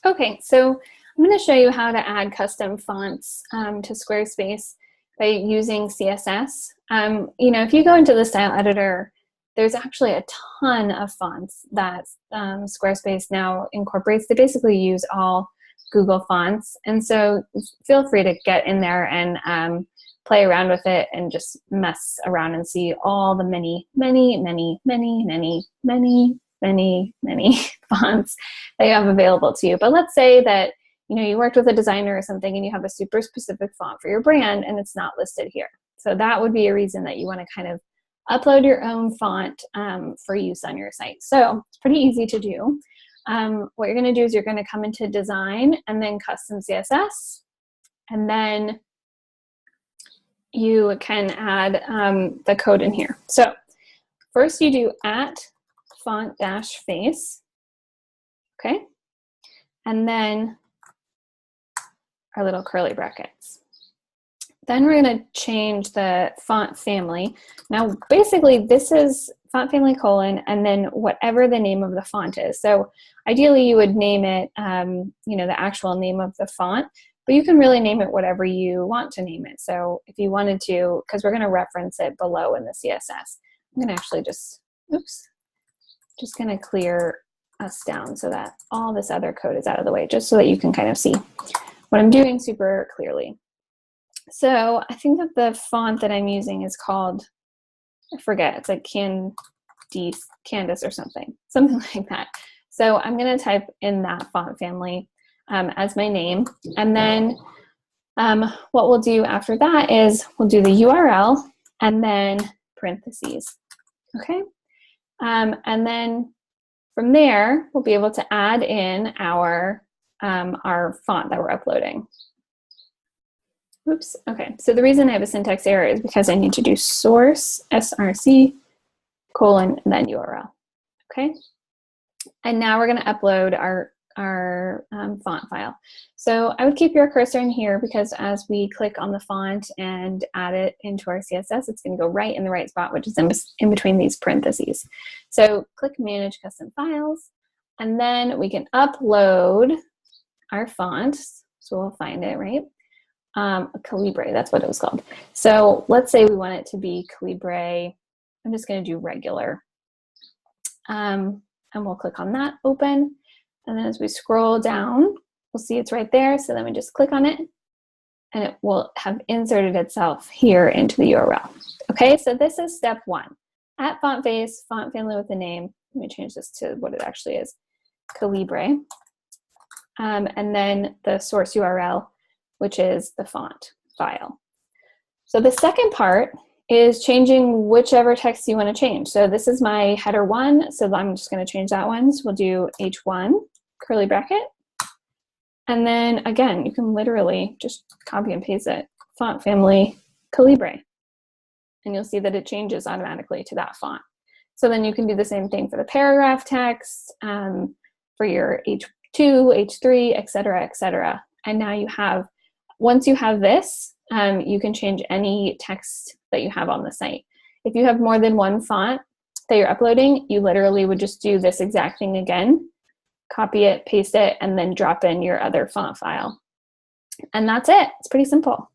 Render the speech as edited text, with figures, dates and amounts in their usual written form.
Okay, so I'm going to show you how to add custom fonts to Squarespace by using CSS. If you go into the style editor, there's actually a ton of fonts that Squarespace now incorporates. They basically use all Google fonts, and so feel free to get in there and play around with it and just mess around and see all the many fonts that you have available to you. But let's say that you worked with a designer or something and you have a super specific font for your brand and it's not listed here. So that would be a reason that you want to kind of upload your own font for use on your site. So it's pretty easy to do. What you're going to do is you're going to come into Design and then Custom CSS, and then you can add the code in here. So first you do @font-face, okay? And then our little curly brackets. Then we're going to change the font family. Now, basically, this is font family : and then whatever the name of the font is. So ideally, you would name it, the actual name of the font, but you can really name it whatever you want to name it. So if you wanted to, because we're going to reference it below in the CSS, I'm going to actually just going to clear us down so that all this other code is out of the way, just so that you can kind of see what I'm doing super clearly. So I think that the font that I'm using is called, I forget, it's like Candice or something like that. So I'm going to type in that font family as my name. And then what we'll do after that is we'll do the URL and then parentheses. Okay. And then from there, we'll be able to add in our font that we're uploading. Oops, okay. So the reason I have a syntax error is because I need to do source, src, : and then URL, okay? And now we're gonna upload our font file. So I would keep your cursor in here because as we click on the font and add it into our CSS, it's gonna go right in the right spot, which is in between these parentheses. So click Manage Custom Files, and then we can upload our font. So we'll find it, right? Calibre, that's what it was called. So let's say we want it to be Calibre. I'm just gonna do regular. And we'll click on that, open. And then as we scroll down, we'll see it's right there. So then we just click on it and it will have inserted itself here into the URL. Okay, so this is step one. @font-face, font family with a name. Let me change this to what it actually is, Calibre. And then the source URL, which is the font file. So the second part is changing whichever text you want to change. So this is my header 1, so I'm just going to change that one. So we'll do H1, curly bracket. And then again, you can literally just copy and paste it, font family, Calibre. And you'll see that it changes automatically to that font. So then you can do the same thing for the paragraph text, for your H2, H3, et cetera, And now you have, once you have this, you can change any text that you have on the site. If you have more than one font that you're uploading, you literally would just do this exact thing again, copy it, paste it, and then drop in your other font file. And that's it. It's pretty simple.